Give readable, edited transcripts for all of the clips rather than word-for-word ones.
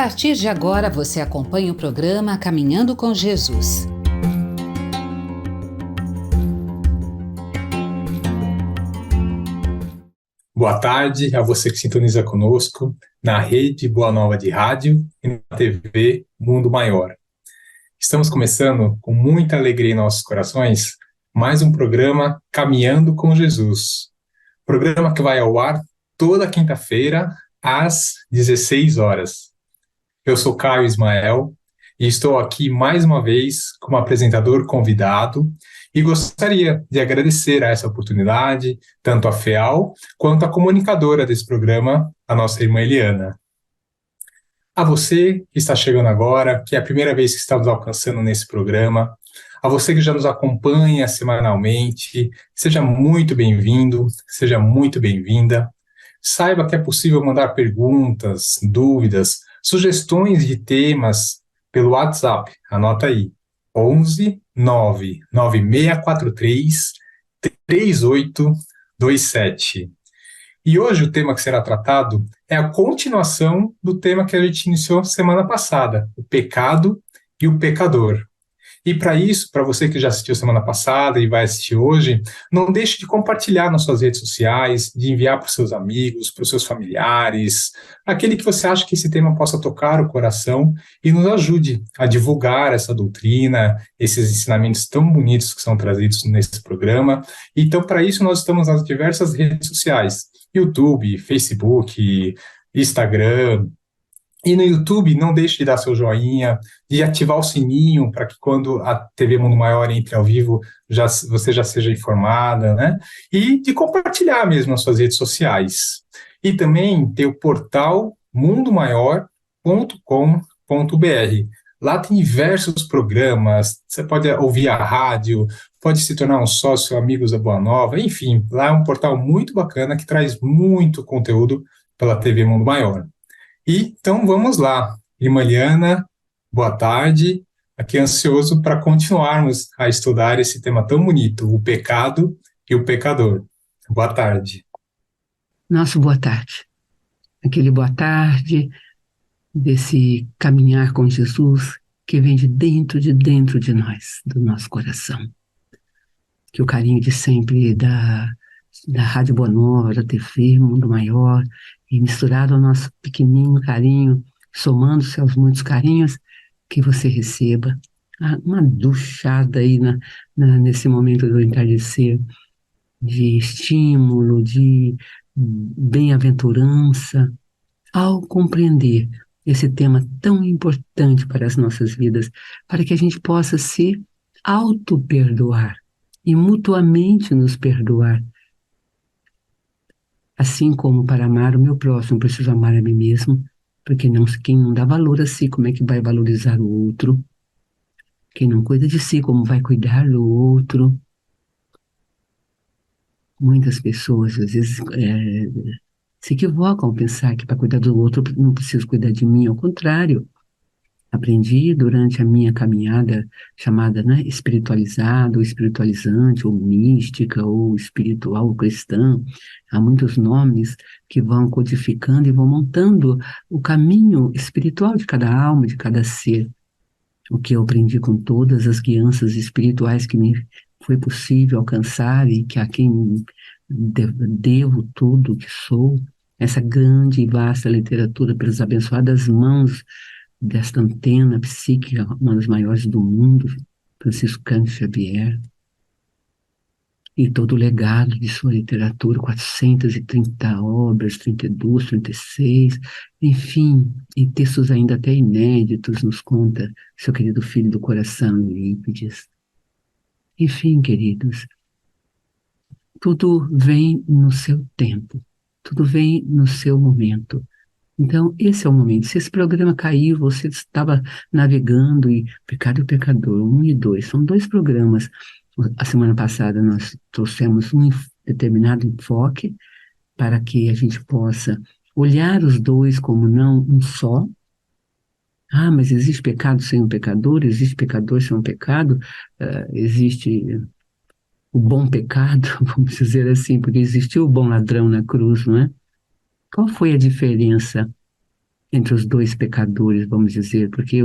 partir de agora, você acompanha o programa Caminhando com Jesus. Boa tarde a você que sintoniza conosco na Rede Boa Nova de Rádio e na TV Mundo Maior. Estamos começando com muita alegria em nossos corações mais um programa Caminhando com Jesus. Programa que vai ao ar toda quinta-feira às 16 horas. Eu sou Caio Ismael e estou aqui mais uma vez como apresentador convidado e gostaria de agradecer a essa oportunidade, tanto a FEAL quanto a comunicadora desse programa, a nossa irmã Eliana. A você que está chegando agora, que é a primeira vez que estamos alcançando nesse programa, a você que já nos acompanha semanalmente, seja muito bem-vindo, seja muito bem-vinda. Saiba que é possível mandar perguntas, dúvidas, sugestões de temas pelo WhatsApp. Anota aí, 11 99643 3827. E hoje o tema que será tratado é a continuação do tema que a gente iniciou semana passada, o pecado e o pecador. E para isso, para você que já assistiu semana passada e vai assistir hoje, não deixe de compartilhar nas suas redes sociais, de enviar para os seus amigos, para os seus familiares, aquele que você acha que esse tema possa tocar o coração e nos ajude a divulgar essa doutrina, esses ensinamentos tão bonitos que são trazidos nesse programa. Então, para isso, nós estamos nas diversas redes sociais, YouTube, Facebook, Instagram. E no YouTube, não deixe de dar seu joinha, de ativar o sininho para que quando a TV Mundo Maior entre ao vivo, você já seja informada, né? E de compartilhar mesmo nas suas redes sociais. E também tem o portal mundomaior.com.br. Lá tem diversos programas, você pode ouvir a rádio, pode se tornar um sócio, amigos da Boa Nova, enfim, lá é um portal muito bacana que traz muito conteúdo pela TV Mundo Maior. E, então vamos lá, irmã Eliana, boa tarde, aqui ansioso para continuarmos a estudar esse tema tão bonito, o pecado e o pecador. Boa tarde. Nossa, boa tarde. Aquele boa tarde desse caminhar com Jesus que vem de dentro de nós, do nosso coração. Que o carinho de sempre da Rádio Boa Nova, da TV Mundo Maior, e misturado ao nosso pequenininho carinho, somando-se aos muitos carinhos, que você receba uma duchada aí nesse momento do entardecer, de estímulo, de bem-aventurança, ao compreender esse tema tão importante para as nossas vidas, para que a gente possa se auto-perdoar e mutuamente nos perdoar. Assim como para amar o meu próximo, preciso amar a mim mesmo, porque quem não dá valor a si, como é que vai valorizar o outro? Quem não cuida de si, como vai cuidar do outro? Muitas pessoas, às vezes, se equivocam ao pensar que para cuidar do outro não preciso cuidar de mim, ao contrário. Aprendi durante a minha caminhada chamada, né, espiritualizada, ou espiritualizante, ou mística, ou espiritual, ou cristã. Há muitos nomes que vão codificando e vão montando o caminho espiritual de cada alma, de cada ser. O que eu aprendi com todas as guianças espirituais que me foi possível alcançar e que a quem devo tudo que sou, essa grande e vasta literatura pelas abençoadas mãos desta antena psíquica, uma das maiores do mundo, Francisco Cândido Xavier, e todo o legado de sua literatura, 430 obras, 32, 36, enfim, e textos ainda até inéditos, nos conta seu querido filho do coração, Eurípides. Enfim, queridos, tudo vem no seu tempo, tudo vem no seu momento. Então, esse é o momento. Se esse programa caiu, você estava navegando e Pecado e o Pecador, 1 e 2, são 2 programas. A semana passada nós trouxemos um determinado enfoque para que a gente possa olhar os dois como não um só. Ah, mas existe pecado sem um pecador? Existe pecador sem um pecado? Existe o bom pecado, vamos dizer assim, porque existiu o bom ladrão na cruz, não é? Qual foi a diferença entre os dois pecadores, vamos dizer, porque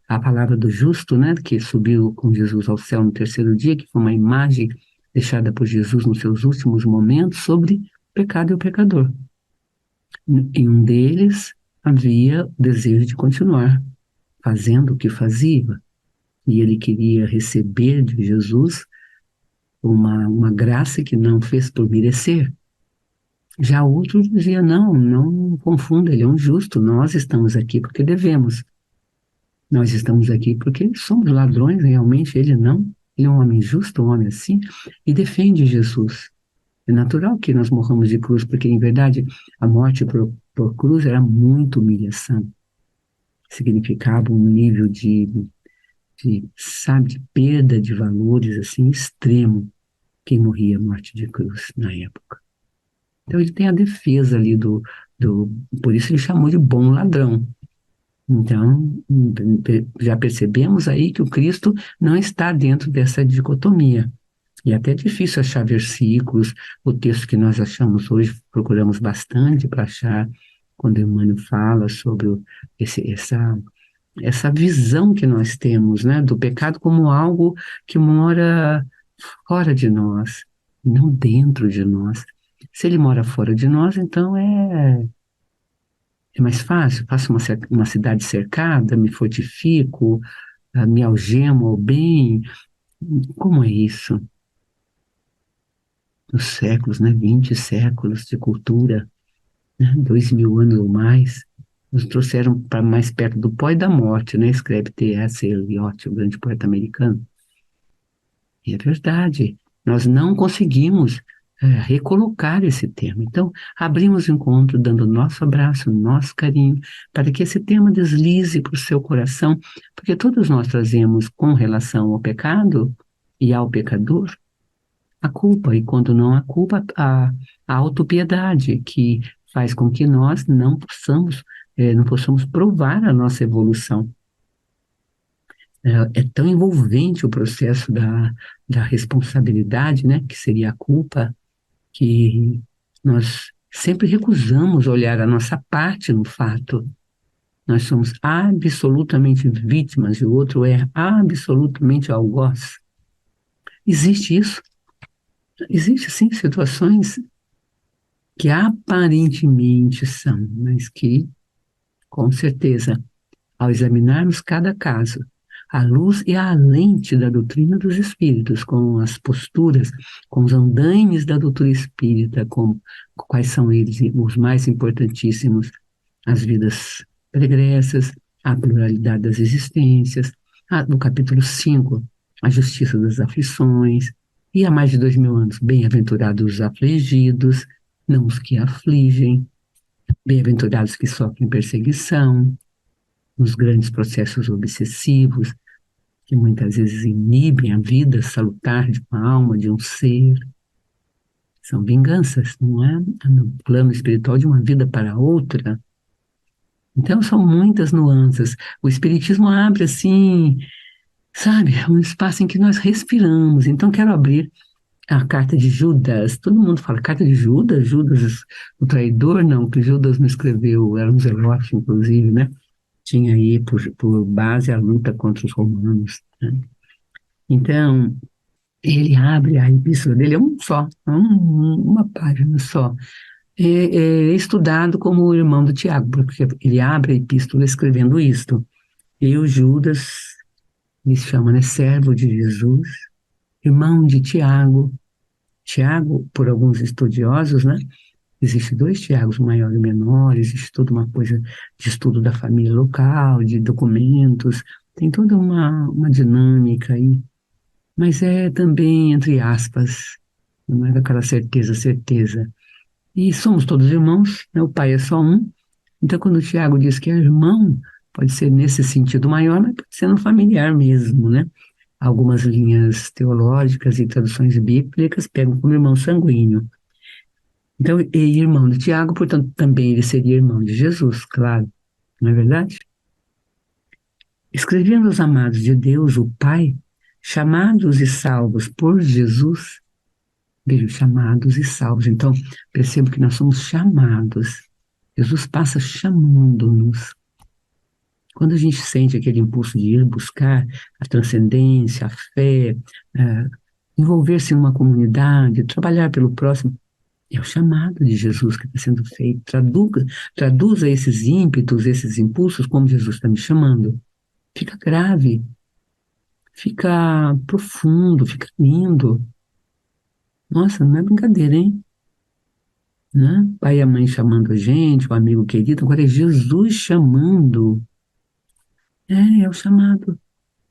a palavra do justo, né, que subiu com Jesus ao céu no terceiro dia, que foi uma imagem deixada por Jesus nos seus últimos momentos sobre o pecado e o pecador. Em um deles havia o desejo de continuar fazendo o que fazia, e ele queria receber de Jesus uma graça que não fez por merecer. Já outro dizia, não, não confunda, ele é um justo, nós estamos aqui porque devemos. Nós estamos aqui porque somos ladrões, realmente, ele não. Ele é um homem justo, um homem assim, e defende Jesus. É natural que nós morramos de cruz, porque, em verdade, a morte por cruz era muita humilhação. Significava um nível sabe, de perda de valores, assim, extremo, quem morria morte de cruz na época. Então, ele tem a defesa ali por isso ele chamou de bom ladrão. Então, já percebemos aí que o Cristo não está dentro dessa dicotomia. E até é difícil achar versículos, o texto que nós achamos hoje, procuramos bastante para achar, quando Emmanuel fala sobre essa visão que nós temos, né, do pecado como algo que mora fora de nós, não dentro de nós. Se ele mora fora de nós, então é mais fácil, faço uma cidade cercada, me fortifico, me algemo ao bem. Como é isso? Os séculos, né? 20 séculos de cultura, né? 2000 anos ou mais, nos trouxeram para mais perto do pó e da morte, né? Escreve T.S. Eliot, o grande poeta americano. E é verdade, nós não conseguimos recolocar esse tema. Então, abrimos o encontro dando nosso abraço, nosso carinho, para que esse tema deslize para o seu coração, porque todos nós trazemos com relação ao pecado e ao pecador a culpa, e quando não a culpa, a autopiedade, que faz com que nós não possamos provar a nossa evolução. É tão envolvente o processo da responsabilidade, né, que seria a culpa, que nós sempre recusamos olhar a nossa parte no fato. Nós somos absolutamente vítimas e o outro é absolutamente algoz. Existe isso? Existe, sim, situações que aparentemente são, mas que, com certeza, ao examinarmos cada caso, à luz e à lente da doutrina dos espíritos, com as posturas, com os andaimes da doutrina espírita, quais são eles, os mais importantíssimos, as vidas pregressas, a pluralidade das existências, no capítulo 5, a justiça das aflições, e há mais de 2000 anos, bem-aventurados os afligidos, não os que afligem, bem-aventurados que sofrem perseguição, nos grandes processos obsessivos, que muitas vezes inibem a vida salutar de uma alma, de um ser. São vinganças, não é? No plano espiritual de uma vida para outra. Então, são muitas nuances. O Espiritismo abre, assim, sabe, um espaço em que nós respiramos. Então, quero abrir a carta de Judas. Todo mundo fala, carta de Judas? Judas, o traidor? Não, que Judas não escreveu, era um zelote, inclusive, né? Tinha aí por base a luta contra os romanos, né? Então, ele abre a epístola dele, é um só, uma página só. É estudado como o irmão do Tiago, porque ele abre a epístola escrevendo isto. Eu, Judas, me chama, né, servo de Jesus, irmão de Tiago. Tiago, por alguns estudiosos, né, existe dois Tiagos, maior e menor, existe toda uma coisa de estudo da família local, de documentos, tem toda uma dinâmica aí, mas é também, entre aspas, não é daquela certeza. E somos todos irmãos, né? O pai é só um, então quando o Tiago diz que é irmão, pode ser nesse sentido maior, mas pode ser no familiar mesmo, né? Algumas linhas teológicas e traduções bíblicas pegam como irmão sanguíneo. Então, e irmão de Tiago, portanto, também ele seria irmão de Jesus, claro, não é verdade? Escrevendo aos amados de Deus, o Pai, chamados e salvos por Jesus, veja, chamados e salvos. Então, percebo que nós somos chamados. Jesus passa chamando-nos. Quando a gente sente aquele impulso de ir buscar a transcendência, a fé, envolver-se em uma comunidade, trabalhar pelo próximo, é o chamado de Jesus que está sendo feito. Traduza esses ímpetos, esses impulsos, como Jesus está me chamando. Fica grave, fica profundo, fica lindo. Nossa, não é brincadeira, hein? Né? Pai e a mãe chamando a gente, o amigo querido, agora é Jesus chamando. É o chamado.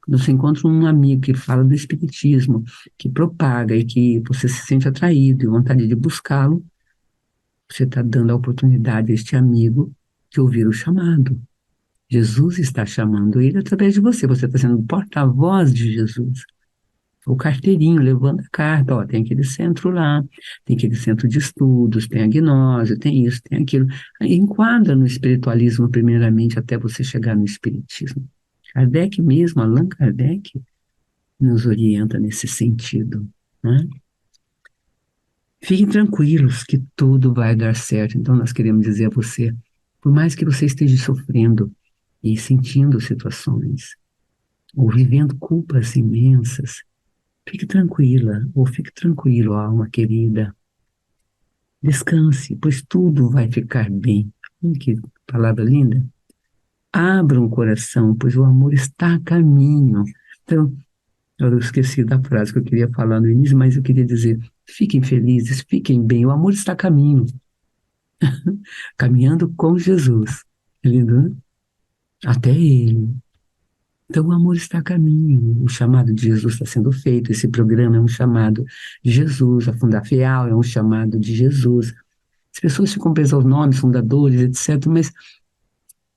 Quando você encontra um amigo que fala do espiritismo, que propaga e que você se sente atraído e vontade de buscá-lo, você está dando a oportunidade a este amigo de ouvir o chamado. Jesus está chamando ele através de você. Você está sendo porta-voz de Jesus. O carteirinho levando a carta. Ó, tem aquele centro lá, tem aquele centro de estudos, tem a gnose, tem isso, tem aquilo. Aí enquadra no espiritualismo, primeiramente, até você chegar no espiritismo. Kardec mesmo, Allan Kardec, nos orienta nesse sentido, né? Fiquem tranquilos que tudo vai dar certo. Então, nós queremos dizer a você, por mais que você esteja sofrendo e sentindo situações, ou vivendo culpas imensas, fique tranquila, ou fique tranquilo, alma querida. Descanse, pois tudo vai ficar bem. Que palavra linda. Abra um coração, pois o amor está a caminho. Então, eu esqueci da frase que eu queria falar no início, mas eu queria dizer, fiquem felizes, fiquem bem, o amor está a caminho. Caminhando com Jesus. É lindo, né? Até Ele. Então o amor está a caminho, o chamado de Jesus está sendo feito, esse programa é um chamado de Jesus, a Fundar Fiel é um chamado de Jesus. As pessoas ficam presas aos nomes, fundadores, etc., mas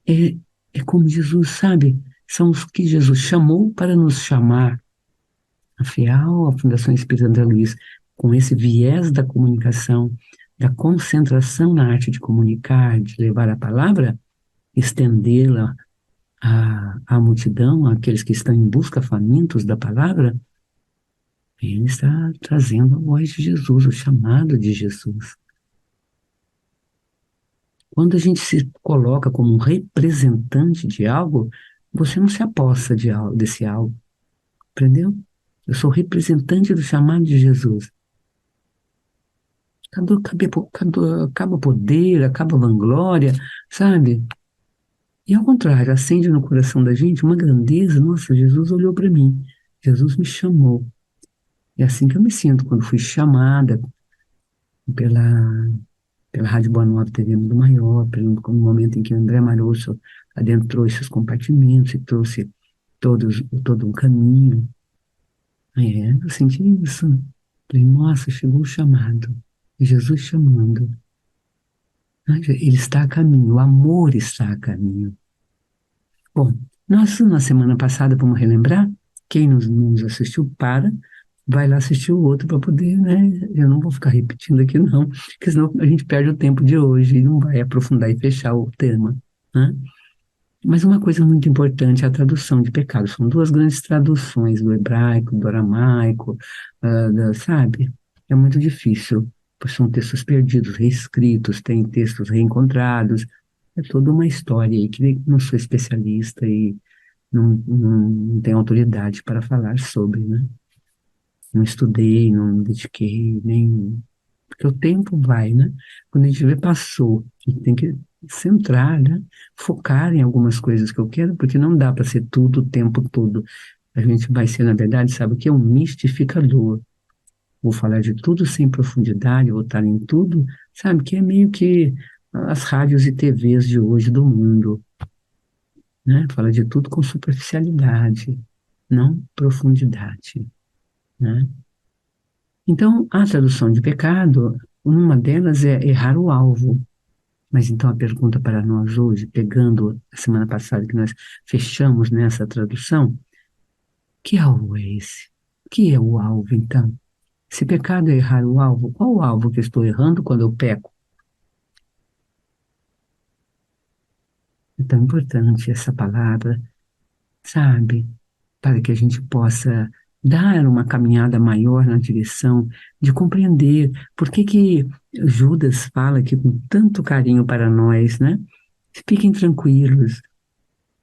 é, é como Jesus, sabe? São os que Jesus chamou para nos chamar. A Fiel, a Fundação Espírita André Luiz, com esse viés da comunicação, da concentração na arte de comunicar, de levar a palavra, estendê-la à multidão, àqueles que estão em busca famintos da palavra, ele está trazendo a voz de Jesus, o chamado de Jesus. Quando a gente se coloca como um representante de algo, você não se apossa desse algo, entendeu? Eu sou representante do chamado de Jesus. Acaba o poder, acaba a vanglória, sabe? E ao contrário, acende no coração da gente uma grandeza. Nossa, Jesus olhou para mim, Jesus me chamou. É assim que eu me sinto quando fui chamada pela Rádio Boa Nova TV Mundo Maior, pelo momento em que o André Marosso adentrou esses compartimentos e trouxe todo um caminho. Eu senti isso. Falei, nossa, chegou o chamado. Jesus chamando. Ele está a caminho, o amor está a caminho. Bom, nós na semana passada, vamos relembrar, quem nos assistiu vai lá assistir o outro para poder, né? Eu não vou ficar repetindo aqui não, porque senão a gente perde o tempo de hoje e não vai aprofundar e fechar o tema, né? Mas uma coisa muito importante é a tradução de pecado. São duas grandes traduções, do hebraico, do aramaico, sabe? É muito difícil, pois são textos perdidos, reescritos, tem textos reencontrados. É toda uma história aí que não sou especialista e não tenho autoridade para falar sobre, né? Não estudei, não me dediquei, nem... Porque o tempo vai, né? Quando a gente vê, passou. A gente tem que centrar, né? Focar em algumas coisas que eu quero, porque não dá para ser tudo o tempo todo. A gente vai ser, na verdade, sabe o que é um mistificador. Vou falar de tudo sem profundidade, vou estar em tudo, sabe? Que é meio que as rádios e TVs de hoje do mundo, né? Fala de tudo com superficialidade, não profundidade, né? Então, a tradução de pecado, uma delas é errar o alvo. Mas então a pergunta para nós hoje, pegando a semana passada que nós fechamos nessa tradução, que alvo é esse? O que é o alvo, então? Se pecado é errar o alvo, qual o alvo que eu estou errando quando eu peco? É tão importante essa palavra, sabe? Para que a gente possa dar uma caminhada maior na direção de compreender por que Judas fala aqui com tanto carinho para nós, né? Fiquem tranquilos,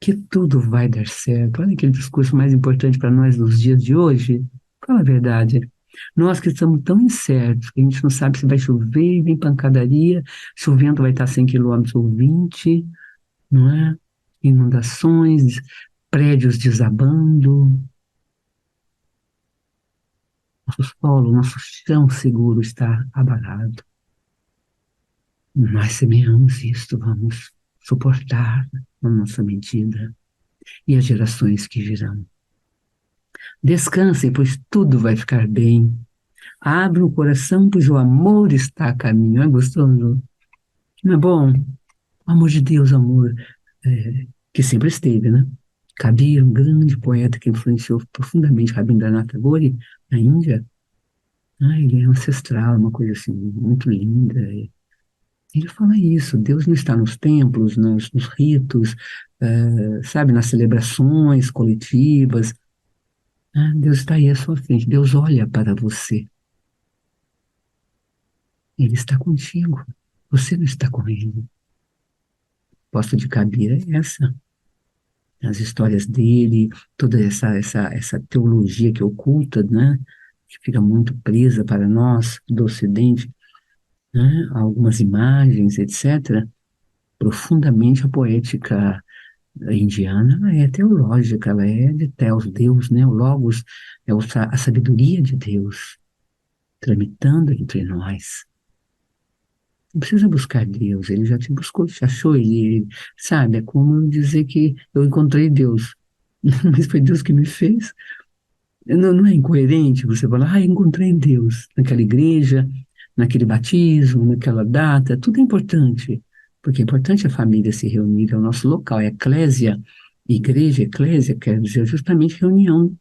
que tudo vai dar certo. Olha aquele discurso mais importante para nós nos dias de hoje. Fala a verdade. Nós que estamos tão incertos, que a gente não sabe se vai chover, vem pancadaria, se o vento vai estar 100 quilômetros ou 20, não é? Inundações, prédios desabando, nosso solo, nosso chão seguro está abalado. Nós semeamos isto, vamos suportar na nossa medida e as gerações que virão. Descansem, pois tudo vai ficar bem. Abra o coração, pois o amor está a caminho. É gostoso? Não é bom? O amor de Deus, amor que sempre esteve, né? Kabir, um grande poeta que influenciou profundamente Rabindranath Tagore, na Índia. Ele é ancestral, uma coisa assim, muito linda. Ele fala isso, Deus não está nos templos, nos ritos, sabe, nas celebrações coletivas. Deus está aí à sua frente, Deus olha para você. Ele está contigo, você não está com ele. A proposta de Kabir é essa. As histórias dele, toda essa teologia que é oculta, né, que fica muito presa para nós do Ocidente, né, algumas imagens, etc. Profundamente a poética indiana, ela é teológica, ela é de Theos, Deus, né, o Logos, é a sabedoria de Deus tramitando entre nós. Não precisa buscar Deus, ele já te buscou, te achou, ele sabe, é como dizer que eu encontrei Deus, mas foi Deus que me fez. Não é incoerente você falar, encontrei Deus naquela igreja, naquele batismo, naquela data, tudo é importante, porque é importante a família se reunir, é o nosso local, é eclésia, igreja, eclésia, quer dizer justamente reunião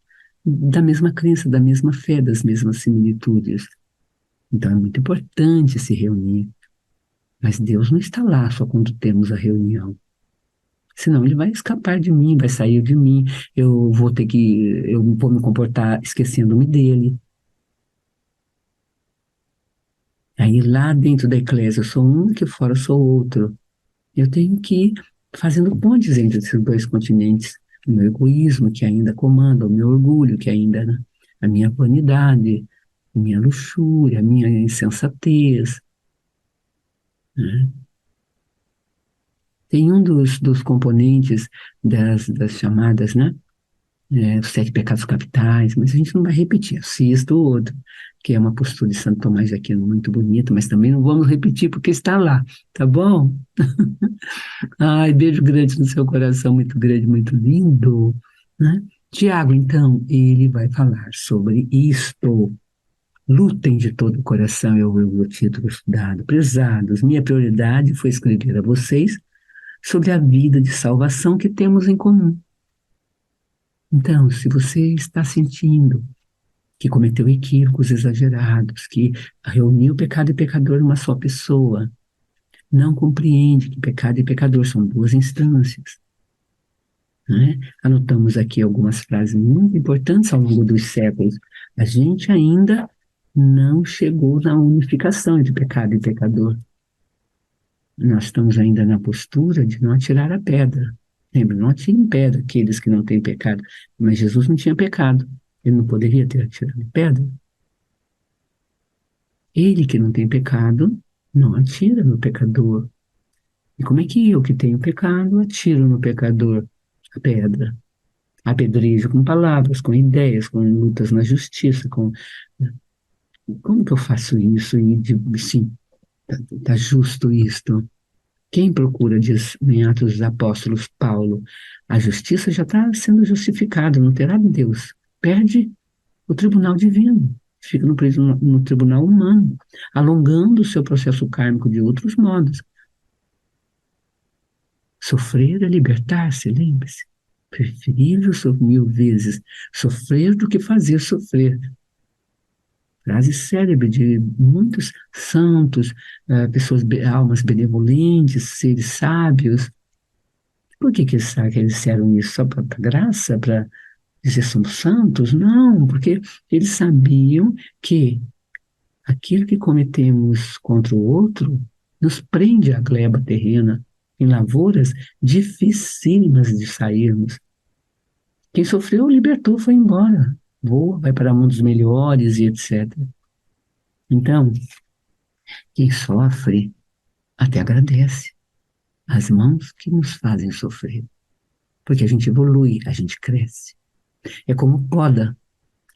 da mesma crença, da mesma fé, das mesmas similitudes. Então é muito importante se reunir, mas Deus não está lá só quando temos a reunião. Senão ele vai escapar de mim, vai sair de mim, eu vou me comportar esquecendo-me dele. Aí lá dentro da eclésia eu sou um, aqui fora eu sou outro. Eu tenho que ir fazendo pontes entre esses dois continentes. O meu egoísmo que ainda comanda, o meu orgulho que ainda, né, a minha vanidade, a minha luxúria, a minha insensatez, né? Tem um dos componentes das chamadas, né? Os 7 pecados capitais, mas a gente não vai repetir. Assista o outro, que é uma postura de Santo Tomás de Aquino muito bonita, mas também não vamos repetir porque está lá, tá bom? Ai, beijo grande no seu coração, muito grande, muito lindo, né? Tiago, então, ele vai falar sobre isto. Lutem de todo o coração, é o título estudado. Prezados, minha prioridade foi escrever a vocês sobre a vida de salvação que temos em comum. Então, se você está sentindo que cometeu equívocos exagerados, que reuniu pecado e pecador numa só pessoa, não compreende que pecado e pecador são 2 instâncias, né? Anotamos aqui algumas frases muito importantes ao longo dos séculos. A gente ainda não chegou na unificação entre pecado e pecador. Nós estamos ainda na postura de não atirar a pedra. Lembra, não atirem pedra aqueles que não têm pecado. Mas Jesus não tinha pecado. Ele não poderia ter atirado pedra. Ele que não tem pecado, não atira no pecador. E como é que eu que tenho pecado, atiro no pecador a pedra? Apedrejo com palavras, com ideias, com lutas na justiça, como que eu faço isso? Sim, tá justo isto. Quem procura, diz em Atos dos Apóstolos Paulo, a justiça já está sendo justificada, não terá de Deus. Perde o tribunal divino, fica no tribunal humano, alongando o seu processo kármico de outros modos. Sofrer é libertar-se, lembre-se. Preferível 1000 vezes sofrer do que fazer sofrer. Frase célebre de muitos santos, pessoas, almas benevolentes, seres sábios. Por que eles disseram isso? Só para graça? Para dizer somos santos? Não, porque eles sabiam que aquilo que cometemos contra o outro nos prende à gleba terrena em lavouras dificílimas de sairmos. Quem sofreu, libertou, foi embora. Voa, vai para mundos melhores e etc. Então, quem sofre até agradece as mãos que nos fazem sofrer. Porque a gente evolui, a gente cresce. É como poda.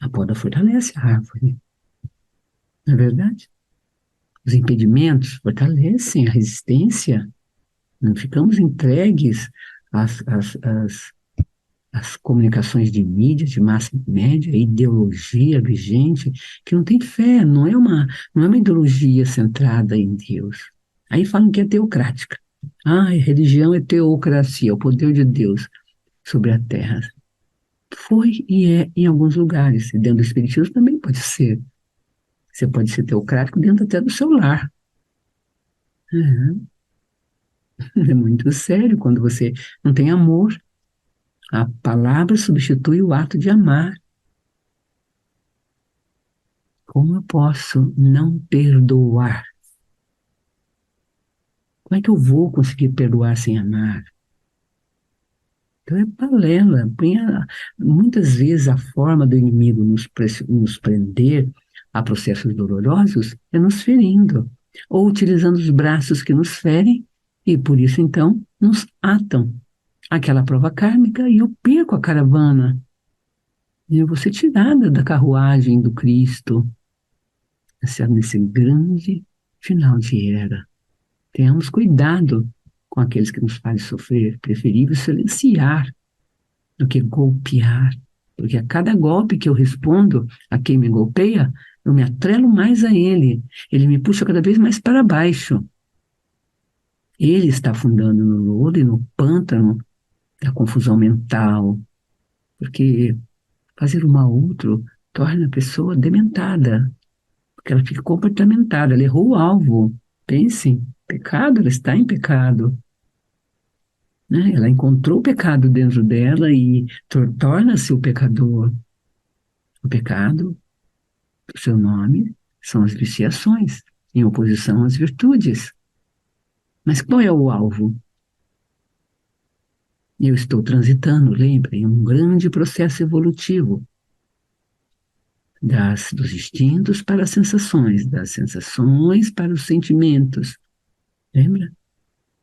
A poda fortalece a árvore. Não é verdade? Os impedimentos fortalecem a resistência. Não ficamos entregues às comunicações de mídia, de massa média, ideologia vigente, que não tem fé, não é uma ideologia centrada em Deus. Aí falam que é teocrática. Ah, a religião é teocracia, o poder de Deus sobre a terra. Foi e é em alguns lugares. E dentro do Espiritismo também pode ser. Você pode ser teocrático dentro até do seu lar. É muito sério quando você não tem amor. A palavra substitui o ato de amar. Como eu posso não perdoar? Como é que eu vou conseguir perdoar sem amar? Então é balela. Muitas vezes a forma do inimigo nos prender a processos dolorosos é nos ferindo, ou utilizando os braços que nos ferem, e por isso então nos atam àquela prova kármica e eu perco a caravana. E eu vou ser tirada da carruagem do Cristo, nesse grande final de era. Tenhamos cuidado com aqueles que nos fazem sofrer, preferível silenciar do que golpear, porque a cada golpe que eu respondo a quem me golpeia, eu me atrelo mais a ele me puxa cada vez mais para baixo. Ele está afundando no lodo e no pântano da confusão mental, porque fazer o mal a outro torna a pessoa dementada, porque ela fica comportamentada, ela errou o alvo. Pense, pecado, ela está em pecado. Né? Ela encontrou o pecado dentro dela e torna-se o pecador. O pecado, o seu nome, são as viciações, em oposição às virtudes. Mas qual é o alvo? Eu estou transitando, lembrem, um grande processo evolutivo dos instintos para as sensações, das sensações para os sentimentos. Lembra?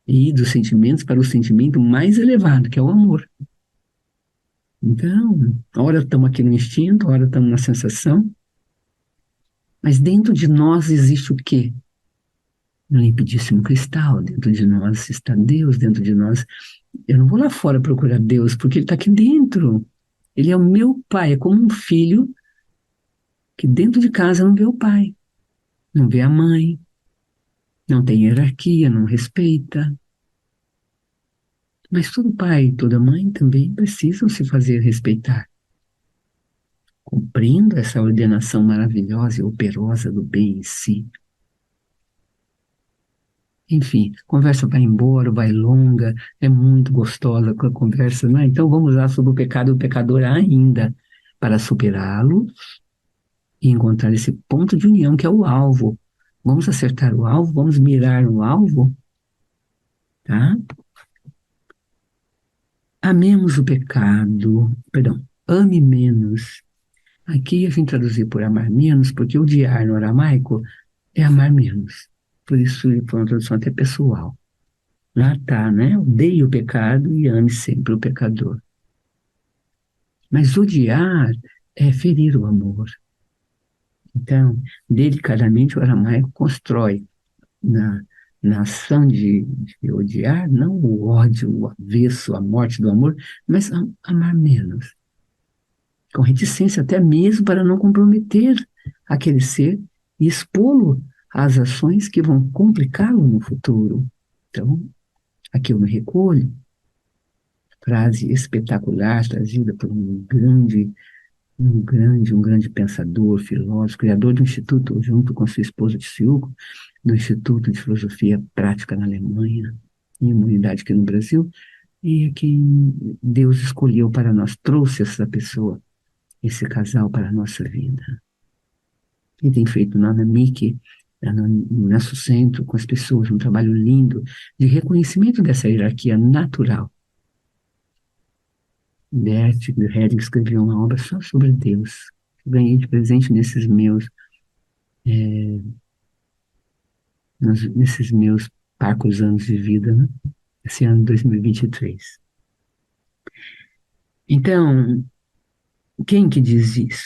E dos sentimentos para o sentimento mais elevado, que é o amor. Então, ora estamos aqui no instinto, ora estamos na sensação, mas dentro de nós existe o quê? No limpidíssimo cristal, dentro de nós está Deus, dentro de nós. Eu não vou lá fora procurar Deus, porque Ele está aqui dentro. Ele é o meu pai, é como um filho que dentro de casa não vê o pai, não vê a mãe, não tem hierarquia, não respeita. Mas todo pai e toda mãe também precisam se fazer respeitar. Cumprindo essa ordenação maravilhosa e operosa do bem em si. Enfim, a conversa vai embora, vai longa, é muito gostosa a conversa, né? Então vamos lá sobre o pecado e o pecador ainda, para superá-lo e encontrar esse ponto de união que é o alvo. Vamos acertar o alvo, vamos mirar no alvo, tá? Amemos o pecado, perdão, ame menos. Aqui a gente traduzir por amar menos, porque odiar no aramaico é amar menos. Por isso foi uma tradução até pessoal. Lá está, né? Odeie o pecado e ame sempre o pecador. Mas odiar é ferir o amor. Então, delicadamente, o aramaico constrói na ação de odiar, não o ódio, o avesso, a morte do amor, mas amar menos. Com reticência até mesmo para não comprometer aquele ser e expô-lo às ações que vão complicá-lo no futuro. Então, aqui eu me recolho, frase espetacular trazida por um grande pensador, filósofo, criador do Instituto, junto com sua esposa Tseuko, do Instituto de Filosofia Prática na Alemanha, em uma unidade aqui no Brasil, e é quem Deus escolheu para nós, trouxe essa pessoa, esse casal para a nossa vida. E tem feito Nanamiki no nosso centro, com as pessoas, um trabalho lindo de reconhecimento dessa hierarquia natural. Bert Helling escreveu uma obra só sobre Deus. Ganhei de presente nesses meus parcos anos de vida, né? Esse ano 2023. Então, quem que diz isso?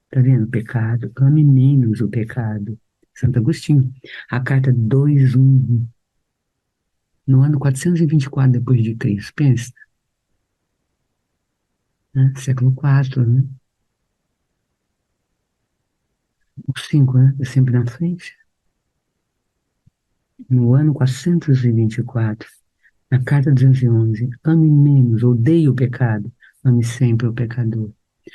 Está vendo o pecado? Ame menos o pecado. Santo Agostinho. A carta 2:1, no ano 424 depois de Cristo. Pensa, né? Século IV, né? O 5, né? É sempre na frente. No ano 424, na carta 211, ame menos, odeie o pecado, ame sempre o pecador.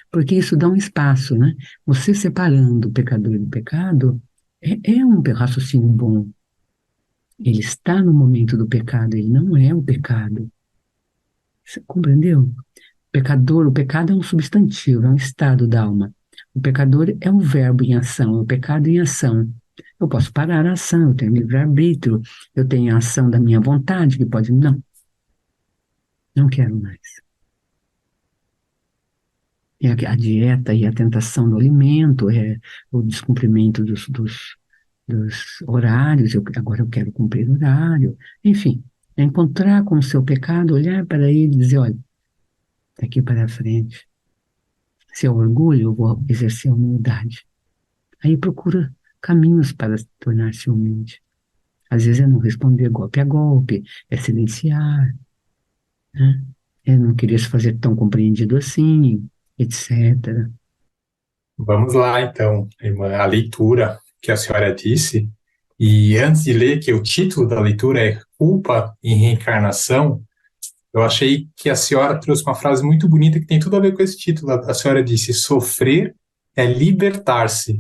Porque isso dá um espaço, né? Você separando o pecador do pecado é um raciocínio bom. Ele está no momento do pecado, ele não é o pecado. Você compreendeu? Pecador, o pecado é um substantivo, é um estado da alma. O pecador é um verbo em ação, é o pecado em ação. Eu posso parar a ação, eu tenho livre-arbítrio, eu tenho a ação da minha vontade, que pode, não quero mais. É a dieta e a tentação do alimento, é o descumprimento dos horários, agora eu quero cumprir o horário. Enfim, é encontrar com o seu pecado, olhar para ele e dizer, olha, daqui para frente, se é orgulho, eu vou exercer a humildade. Aí procura caminhos para tornar-se humilde. Às vezes é não responder golpe a golpe, é silenciar, né? É não querer se fazer tão compreendido assim, etc. Vamos lá, então, irmã, a leitura que a senhora disse. E antes de ler, que o título da leitura é Culpa e Reencarnação, eu achei que a senhora trouxe uma frase muito bonita que tem tudo a ver com esse título. A senhora disse: sofrer é libertar-se.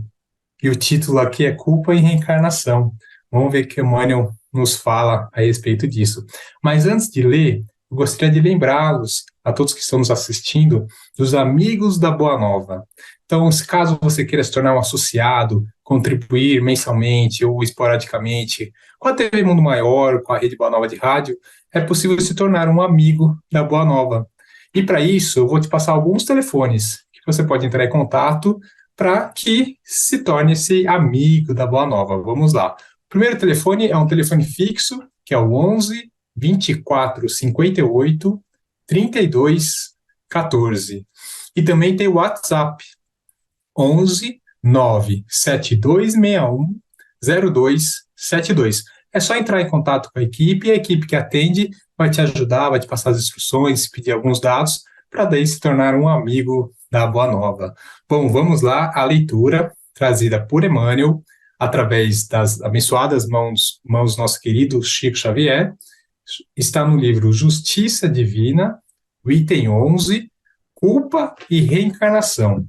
E o título aqui é Culpa e Reencarnação. Vamos ver o que Emmanuel nos fala a respeito disso. Mas antes de ler, eu gostaria de lembrá-los, a todos que estão nos assistindo, dos amigos da Boa Nova. Então, se caso você queira se tornar um associado, contribuir mensalmente ou esporadicamente com a TV Mundo Maior, com a Rede Boa Nova de Rádio, é possível se tornar um amigo da Boa Nova. E para isso, eu vou te passar alguns telefones que você pode entrar em contato para que se torne esse amigo da Boa Nova. Vamos lá. O primeiro telefone é um telefone fixo, que é o 11 24 58 32 14. E também tem o WhatsApp, 11 97261 0272. É só entrar em contato com a equipe, e a equipe que atende vai te ajudar, vai te passar as instruções, pedir alguns dados, para daí se tornar um amigo da Boa Nova. Bom, vamos lá, a leitura trazida por Emmanuel, através das abençoadas mãos do nosso querido Chico Xavier, está no livro Justiça Divina, o item 11, Culpa e Reencarnação.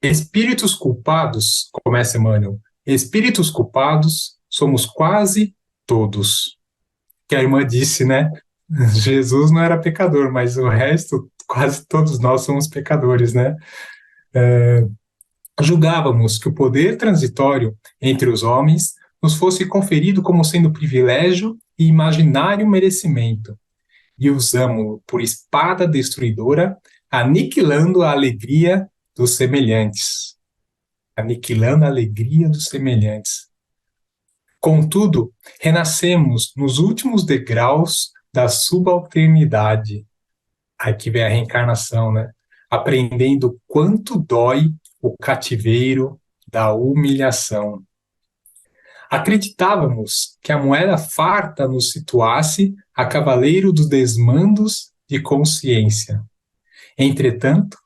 Espíritos culpados, começa Emmanuel, espíritos culpados somos quase todos. Que a irmã disse, né? Jesus não era pecador, mas o resto, quase todos nós somos pecadores, né? Julgávamos que o poder transitório entre os homens nos fosse conferido como sendo privilégio e imaginário merecimento, e usamos-o por espada destruidora, aniquilando a alegria dos semelhantes. Aniquilando a alegria dos semelhantes. Contudo, renascemos nos últimos degraus da subalternidade. Aqui vem a reencarnação, né? Aprendendo quanto dói o cativeiro da humilhação. Acreditávamos que a moeda farta nos situasse a cavaleiro dos desmandos de consciência. Entretanto,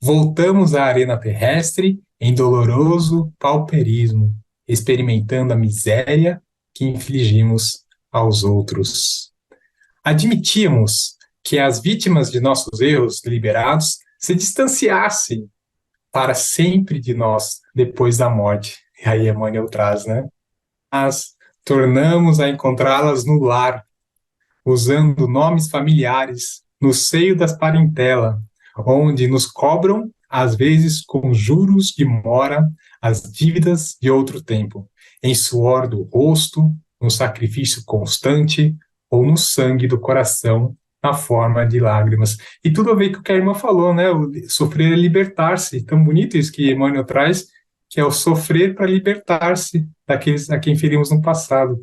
voltamos à arena terrestre em doloroso pauperismo, experimentando a miséria que infligimos aos outros. Admitíamos que as vítimas de nossos erros deliberados se distanciassem para sempre de nós depois da morte. E aí Emmanuel traz, né? Mas tornamos a encontrá-las no lar, usando nomes familiares no seio das parentela, onde nos cobram às vezes com juros de mora, as dívidas de outro tempo, em suor do rosto, no sacrifício constante ou no sangue do coração, na forma de lágrimas. E tudo a ver com o que a irmã falou, né? O sofrer é libertar-se. Tão bonito isso que Emmanuel traz, que é o sofrer para libertar-se daqueles a quem ferimos no passado.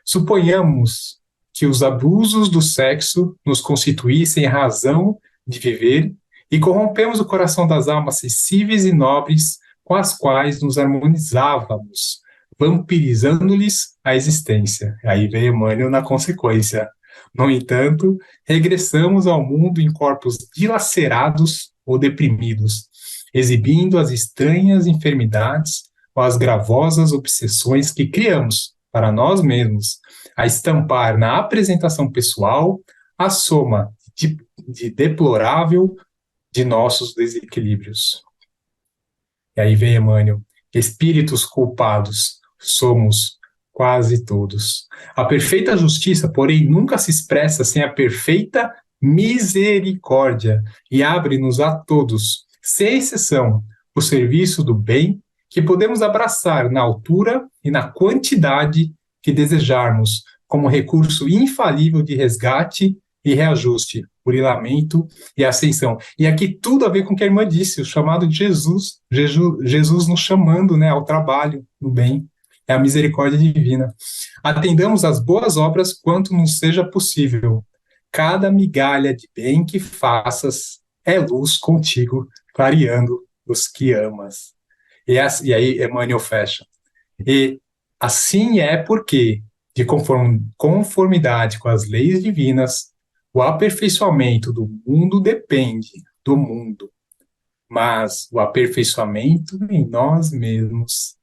Suponhamos que os abusos do sexo nos constituíssem razão de viver e corrompemos o coração das almas sensíveis e nobres com as quais nos harmonizávamos, vampirizando-lhes a existência. Aí vem Emmanuel na consequência. No entanto, regressamos ao mundo em corpos dilacerados ou deprimidos, exibindo as estranhas enfermidades ou as gravosas obsessões que criamos para nós mesmos, a estampar na apresentação pessoal a soma de deplorável de nossos desequilíbrios. E aí vem Emmanuel, espíritos culpados somos quase todos. A perfeita justiça, porém, nunca se expressa sem a perfeita misericórdia e abre-nos a todos, sem exceção, o serviço do bem que podemos abraçar na altura e na quantidade que desejarmos, como recurso infalível de resgate e reajuste, burilamento e ascensão. E aqui tudo a ver com o que a irmã disse, o chamado de Jesus nos chamando, né, ao trabalho, no bem, é a misericórdia divina. Atendamos às boas obras quanto nos seja possível. Cada migalha de bem que faças é luz contigo, clareando os que amas. E aí Emmanuel fecha. E assim é porque, de conformidade com as leis divinas, o aperfeiçoamento do mundo depende do mundo, mas o aperfeiçoamento em nós mesmos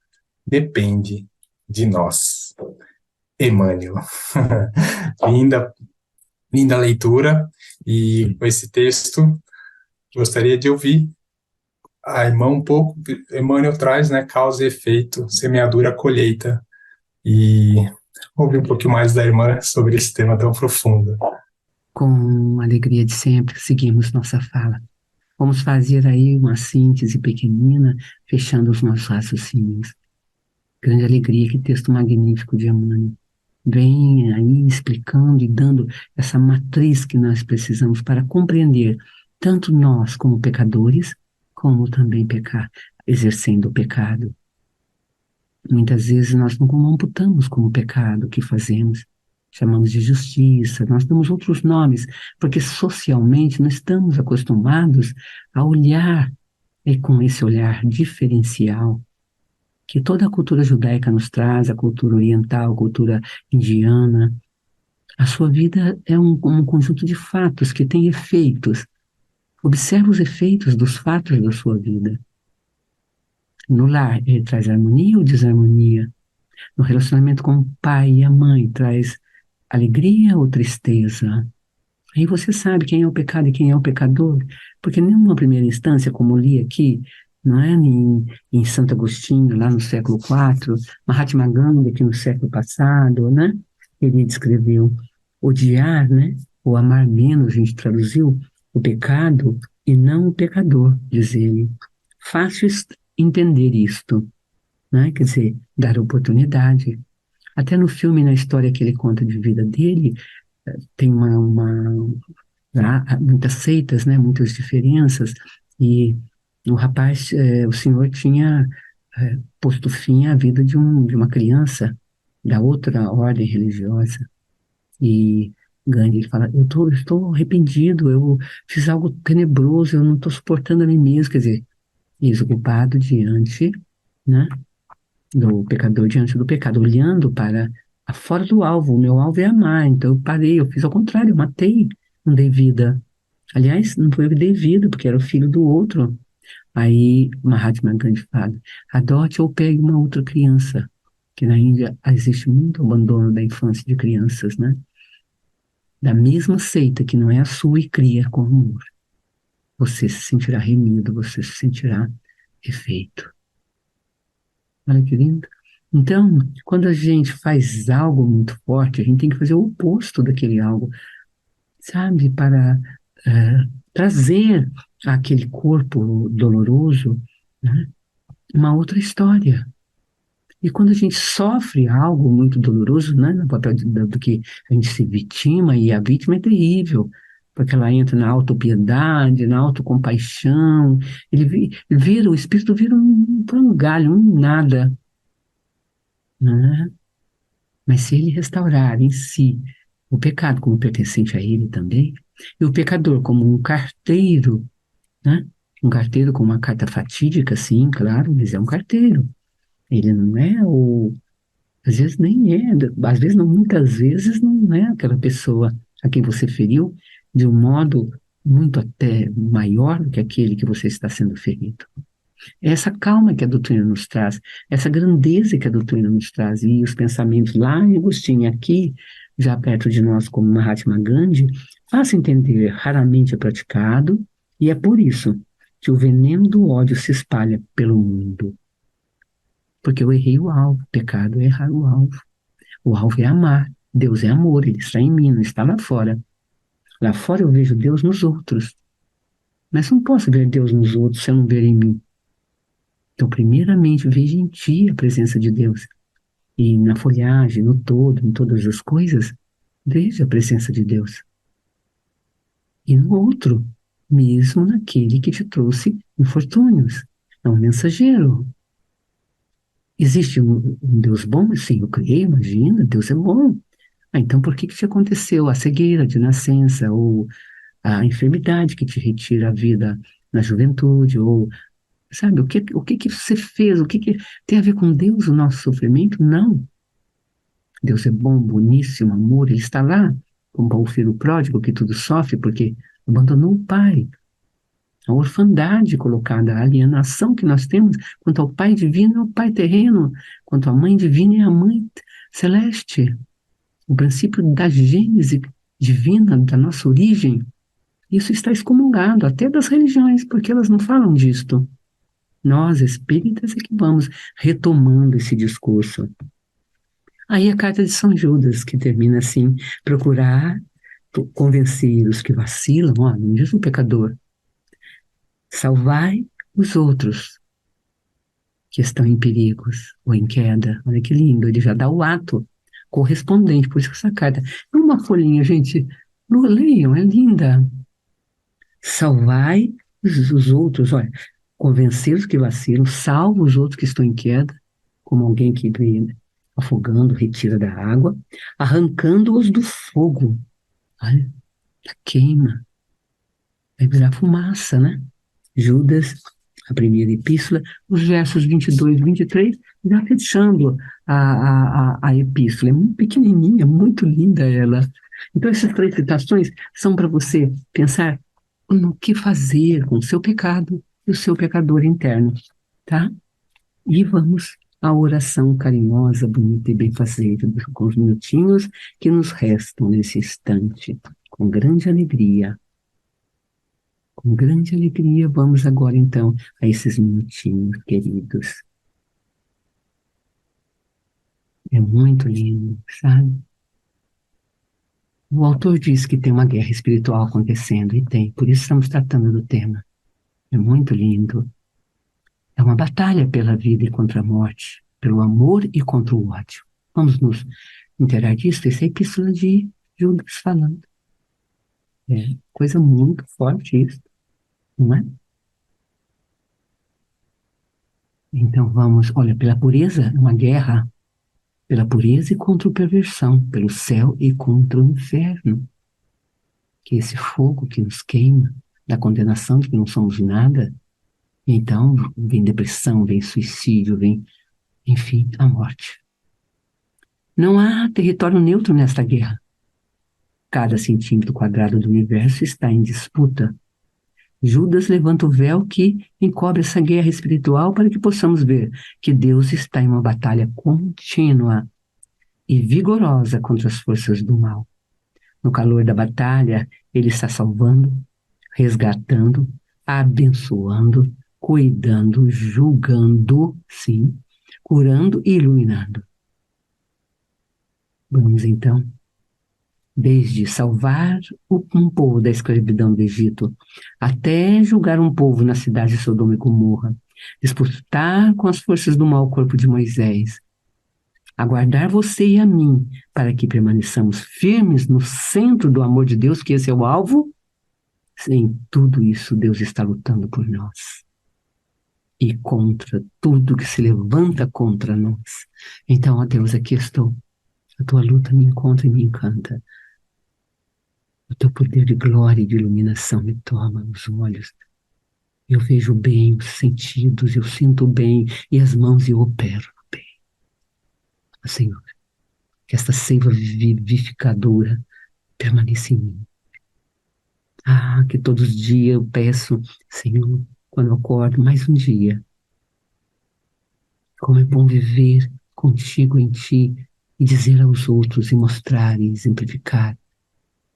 depende de nós. Emmanuel. Linda leitura, e com esse texto gostaria de ouvir a irmã um pouco. Emmanuel traz, né, causa e efeito, semeadura, colheita, e ouvir um pouquinho mais da irmã sobre esse tema tão profundo. Com alegria de sempre, seguimos nossa fala. Vamos fazer aí uma síntese pequenina, fechando os nossos raciocínios. Grande alegria, que texto magnífico de Emmanuel. Vem aí explicando e dando essa matriz que nós precisamos para compreender tanto nós como pecadores, como também pecar, exercendo o pecado. Muitas vezes nós não computamos como pecado o que fazemos, chamamos de justiça, nós damos outros nomes, porque socialmente não estamos acostumados a olhar com esse olhar diferencial que toda a cultura judaica nos traz, a cultura oriental, a cultura indiana. A sua vida é um conjunto de fatos que tem efeitos. Observe os efeitos dos fatos da sua vida. No lar, ele traz harmonia ou desarmonia? No relacionamento com o pai e a mãe, traz alegria ou tristeza? Aí você sabe quem é o pecado e quem é o pecador, porque numa primeira instância, como li aqui, não é, em Santo Agostinho, lá no século IV, Mahatma Gandhi, aqui no século passado, né, ele descreveu odiar, né, ou amar menos, a gente traduziu, o pecado e não o pecador, diz ele. Fácil entender isto, né, quer dizer, dar oportunidade. Até no filme, na história que ele conta de vida dele, tem muitas seitas, né, muitas diferenças, e o rapaz, o senhor tinha posto fim à vida de uma criança da outra ordem religiosa. E Gandhi ele fala, estou arrependido, eu fiz algo tenebroso, eu não estou suportando a mim mesmo, quer dizer, isso culpado diante, né, do pecador, diante do pecado, olhando para fora do alvo. O meu alvo é amar, então eu parei, eu fiz ao contrário, eu matei, não dei vida. Aliás, não foi eu que dei vida, porque era o filho do outro. Aí Mahatma Gandhi fala, adote ou pegue uma outra criança, que na Índia existe muito abandono da infância de crianças, né? Da mesma seita que não é a sua e cria com amor. Você se sentirá remido, você se sentirá refeito. Olha que lindo. Então, quando a gente faz algo muito forte, a gente tem que fazer o oposto daquele algo, sabe? Para trazer àquele corpo doloroso, né, uma outra história. E quando a gente sofre algo muito doloroso, né, no papel do que a gente se vitima, e a vítima é terrível, porque ela entra na autopiedade, na autocompaixão, o espírito vira um frangalho, um nada, né? Mas se ele restaurar em si o pecado como pertencente a ele também, e o pecador como um carteiro, né? Um carteiro com uma carta fatídica, sim, claro, mas é um carteiro. Ele não é o Às vezes nem é, às vezes não, muitas vezes não é aquela pessoa a quem você feriu de um modo muito até maior do que aquele que você está sendo ferido. É essa calma que a doutrina nos traz, essa grandeza que a doutrina nos traz, e os pensamentos lá em Agostinho, aqui, já perto de nós, como Mahatma Gandhi, fácil entender, raramente é praticado, e é por isso que o veneno do ódio se espalha pelo mundo. Porque eu errei o alvo, pecado é errar o alvo. O alvo é amar. Deus é amor, ele está em mim, não está lá fora. Lá fora eu vejo Deus nos outros. Mas não posso ver Deus nos outros se eu não ver em mim. Então, primeiramente, veja em ti a presença de Deus. E na folhagem, no todo, em todas as coisas, veja a presença de Deus. E no outro, mesmo naquele que te trouxe infortúnios. É um mensageiro. Existe um Deus bom? Sim, eu criei, imagina, Deus é bom. Ah, então por que que te aconteceu a cegueira de nascença, ou a enfermidade que te retira a vida na juventude, ou, sabe, o que que você fez, o que que tem a ver com Deus, o nosso sofrimento? Não. Deus é bom, boníssimo, amor, ele está lá, como o filho pródigo que tudo sofre porque abandonou o pai. A orfandade colocada, a alienação que nós temos quanto ao pai divino é o pai terreno, quanto à mãe divina é a mãe celeste. O princípio da gênese divina, da nossa origem, isso está excomungado até das religiões, porque elas não falam disto. Nós, espíritas, é que vamos retomando esse discurso. Aí a carta de São Judas, que termina assim: procurar convencer os que vacilam, ó, não diz o pecador, salvai os outros que estão em perigos ou em queda. Olha que lindo, ele já dá o ato correspondente, por isso que essa carta é uma folhinha, gente, leiam, é linda. Salvai os outros, olha, convencer os que vacilam, salva os outros que estão em queda, como alguém que vem afogando, retira da água, arrancando-os do fogo, olha, da queima, vai virar fumaça, né? Judas, a primeira epístola, os versos 22 e 23, já fechando a epístola, é muito pequenininha, muito linda ela. Então essas três citações são para você pensar no que fazer com o seu pecado e o seu pecador interno, tá? E vamos à oração carinhosa, bonita e benfazeja, com os minutinhos que nos restam nesse instante, com grande alegria. Com grande alegria, vamos agora então a esses minutinhos queridos. É muito lindo, sabe? O autor diz que tem uma guerra espiritual acontecendo, e tem, por isso estamos tratando do tema. É muito lindo. É uma batalha pela vida e contra a morte, pelo amor e contra o ódio. Vamos nos inteirar disso? Essa é a epístola de Judas falando. É coisa muito forte isso, não é? Então vamos, olha, pela pureza, uma guerra, pela pureza e contra a perversão, pelo céu e contra o inferno. Que esse fogo que nos queima, da condenação de que não somos nada, então vem depressão, vem suicídio, vem, enfim, a morte. Não há território neutro nesta guerra. Cada centímetro quadrado do universo está em disputa. Judas levanta o véu que encobre essa guerra espiritual para que possamos ver que Deus está em uma batalha contínua e vigorosa contra as forças do mal. No calor da batalha, ele está salvando, resgatando, abençoando, cuidando, julgando, sim, curando e iluminando. Vamos então desde salvar um povo da escravidão do Egito, até julgar um povo na cidade de Sodoma e Gomorra, disputar com as forças do mal o corpo de Moisés, aguardar você e a mim, para que permaneçamos firmes no centro do amor de Deus, que esse é o alvo. Em tudo isso, Deus está lutando por nós e contra tudo que se levanta contra nós. Então, ó Deus, aqui estou. A tua luta me encontra e me encanta. O teu poder de glória e de iluminação me toma os olhos. Eu vejo bem os sentidos, eu sinto bem, e as mãos eu opero bem. Senhor, que esta seiva vivificadora permaneça em mim. Que todos os dias eu peço, Senhor, quando eu acordo, mais um dia. Como é bom viver contigo em ti e dizer aos outros e mostrar e exemplificar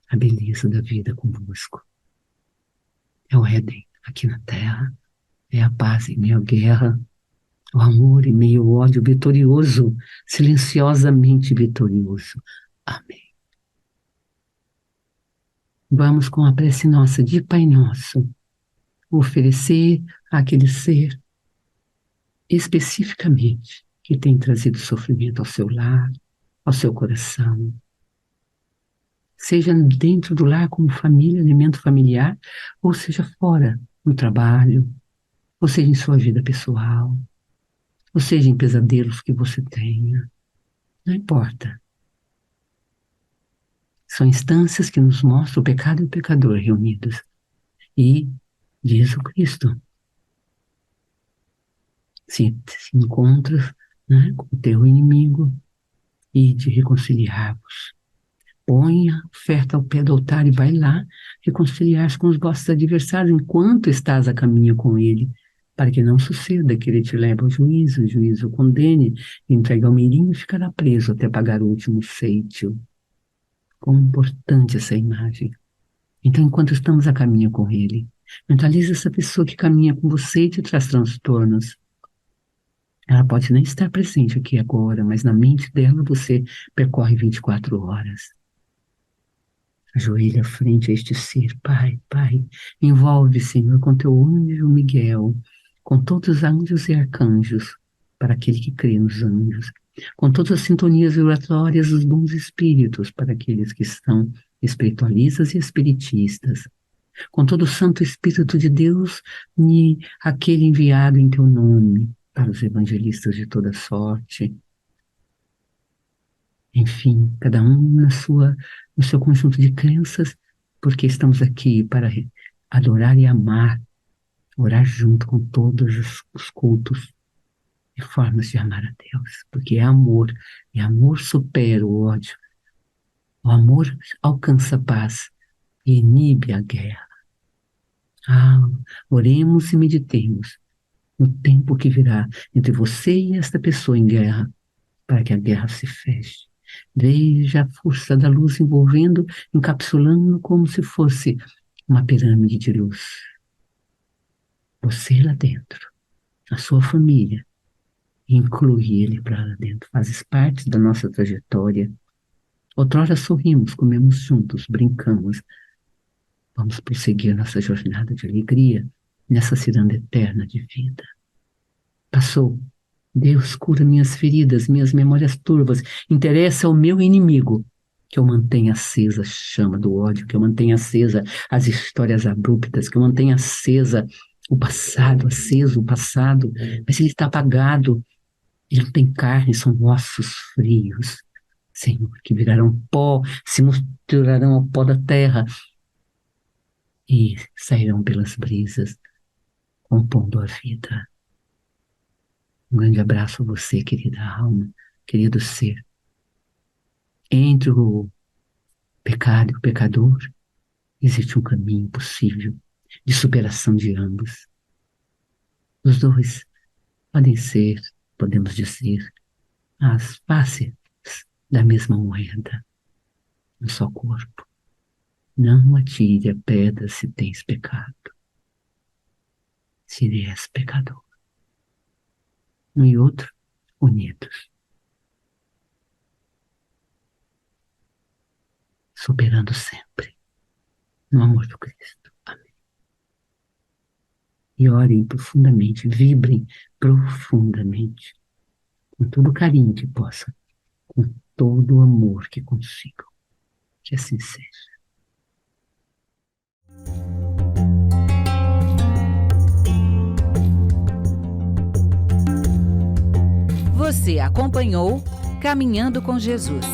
a beleza da vida convosco. É o Éden aqui na terra, é a paz em meio à guerra, o amor em meio ao ódio vitorioso, silenciosamente vitorioso. Amém. Vamos com a prece nossa de Pai Nosso, oferecer àquele ser especificamente que tem trazido sofrimento ao seu lar, ao seu coração. Seja dentro do lar como família, alimento familiar, ou seja fora, no trabalho, ou seja em sua vida pessoal, ou seja em pesadelos que você tenha. Não importa. São instâncias que nos mostram o pecado e o pecador reunidos. E diz o Cristo: se encontras, né, com o teu inimigo e te reconciliar-vos. Põe a oferta ao pé do altar e vai lá reconciliar-se com os vossos adversários enquanto estás a caminho com ele, para que não suceda que ele te leve ao juízo, o juízo o condene, e entregue ao mirim e ficará preso até pagar o último feito. Quão importante essa imagem. Então, enquanto estamos a caminho com ele, mentaliza essa pessoa que caminha com você e te traz transtornos. Ela pode nem estar presente aqui agora, mas na mente dela você percorre 24 horas. Ajoelha frente a este ser, Pai, Pai, envolve, Senhor, com teu anjo Miguel, com todos os anjos e arcanjos, para aquele que crê nos anjos, com todas as sintonias vibratórias dos bons espíritos, para aqueles que são espiritualistas e espiritistas, com todo o Santo Espírito de Deus e aquele enviado em teu nome, para os evangelistas de toda sorte. Enfim, cada um no seu conjunto de crenças, porque estamos aqui para adorar e amar, orar junto com todos os cultos e formas de amar a Deus, porque é amor, e amor supera o ódio. O amor alcança a paz e inibe a guerra. Oremos e meditemos no tempo que virá entre você e esta pessoa em guerra, para que a guerra se feche. Veja a força da luz envolvendo, encapsulando como se fosse uma pirâmide de luz. Você lá dentro, a sua família, inclui ele para lá dentro, fazes parte da nossa trajetória. Outrora sorrimos, comemos juntos, brincamos. Vamos prosseguir nossa jornada de alegria nessa ciranda eterna de vida. Passou. Deus cura minhas feridas, minhas memórias turvas. Interessa ao meu inimigo que eu mantenha acesa a chama do ódio, que eu mantenha acesa as histórias abruptas, que eu mantenha acesa o passado, aceso o passado. Mas ele está apagado. Ele não tem carne, são ossos frios. Senhor, que virarão pó, se misturarão ao pó da terra e sairão pelas brisas, compondo a vida. Um grande abraço a você, querida alma, querido ser. Entre o pecado e o pecador, existe um caminho possível de superação de ambos. Os dois podem ser, podemos dizer, as faces da mesma moeda, um só corpo. Não atire a pedra se tens pecado, se és pecador. Um e outro unidos. superando sempre, no amor do Cristo. Amém. E orem profundamente, vibrem profundamente, com todo o carinho que possam, com todo o amor que consigam. Que assim seja. Você acompanhou Caminhando com Jesus.